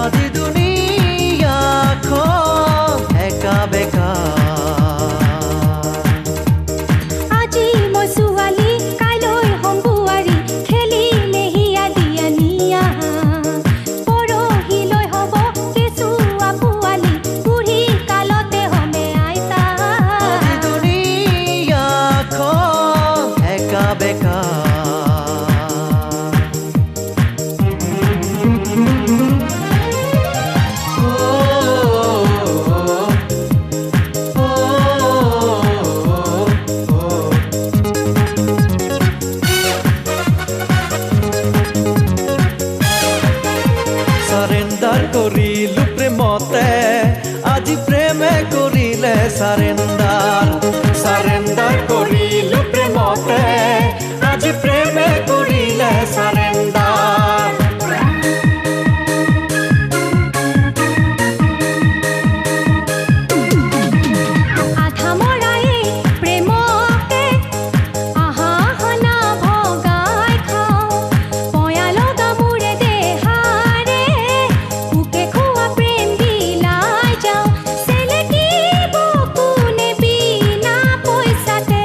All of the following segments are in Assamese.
আজি দুনিয়াখন একা বেকা আজি মই ছোৱালী কাইলৈ হম বোৱাৰী খেলিলে হিয়া দিয়া নিয়া পৰহিলৈ হ'ব কেঁচুৱা পোৱালী বুঢ়ী কালতে হমে আইতা আজি দুনিয়াখন একা বেকা সারেন্ডার করিলু প্রেমতে আজি প্রেমে করিলে সারেন্ডার সারেন্ডার করিলু প্রেমতে আজি প্রেমে করিলে সারেন্ডার আধা মৰায়ে প্ৰেমকে আহা হনা ভগাই খাওঁ পয়া লগা মোৰে দেহাৰে বুকে খোৱা প্ৰেম বিলাই যাওঁ চেলেকিব কোনে বিনা পইচাতে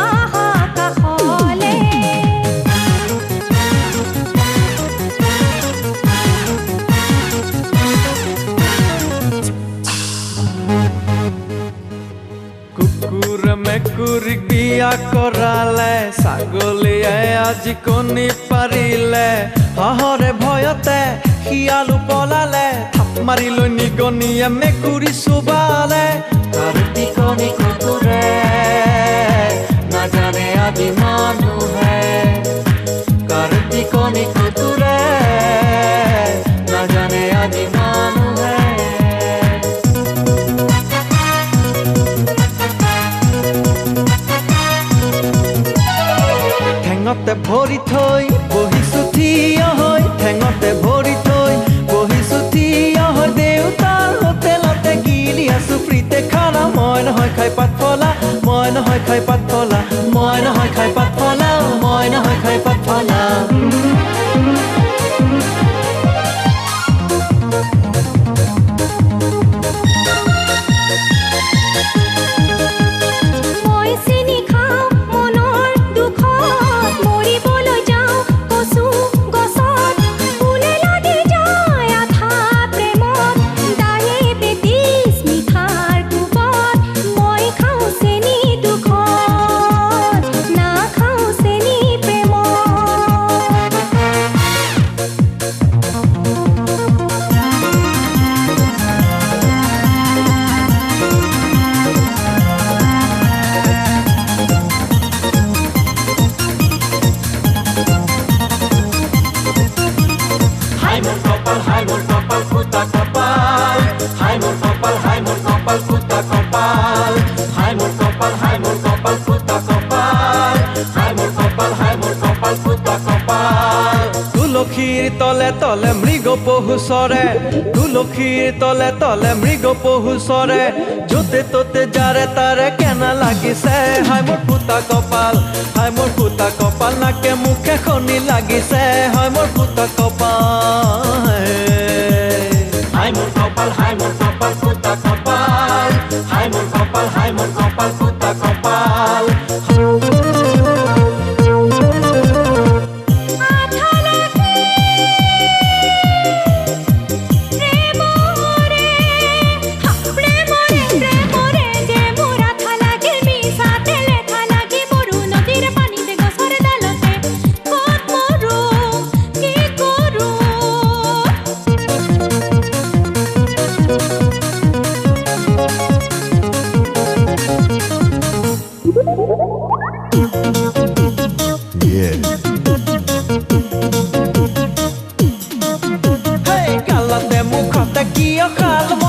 আহা কাষলে কুকুৰ মেকুৰীক বিয়া কৰালে ছাগলীয়ে আজি কণী পাৰিলে হাঁহৰে ভয়তে শিয়ালো পলালে থাপ মাৰি লৈ নিগনিয়ে মেকুৰী চুবালে কাৰ্তি কণী কুকুৰে নাজানে আজি মানুহে কাৰ্তি কণী কুকুৰে নাজানে আজি মানুহে ঠেঙতে ভৰি থৈ বহিছো থিয় হৈ ঠেঙতে ভৰি থৈ বহিছো থিয় হৈ দেউতাৰ হোটেলতে গিলি আছো প্ৰীতে খানা মই নহয় খাই পাত ফলা মই নহয় খাই পাত ফলা মই নহয় খাই পাত ফলা মই নহয় খাই পাত ফলা মই চেনি খাওঁ মনৰ দুখত মৰিবলৈ যাওঁ কচু গছত ফুলে লাগি যায় আধা প্ৰেমত দাহে বেটিছ মিঠাৰ কোবত মই খাওঁ চেনি দুখত নাখাওঁ চেনি প্ৰেমত হাই মোৰ কপাল ফুটা কপাল হাই মোৰ কপাল ফুটা কপাল হাই মোৰ কপাল ফুটা কপাল হাই মোৰ কপাল ফুটা কপাল তুলসীৰ তলে তলে মৃগ পহু চৰে তুলসীৰ তলে তলে মৃগ পহু চৰে য'তে ত'তে যাৰে তাৰে কেনা লাগিছে হাই মোৰ ফুটা কপাল হাই মোৰ ফুটা কপাল নাকে মুখে খনি লাগিছে হাই মোৰ ফুটা কপাল হাই মোৰ কপাল ফুটা কপাল হাই মোৰ কপাল ফুটা কপাল Hey, cálate mujer, te quiero,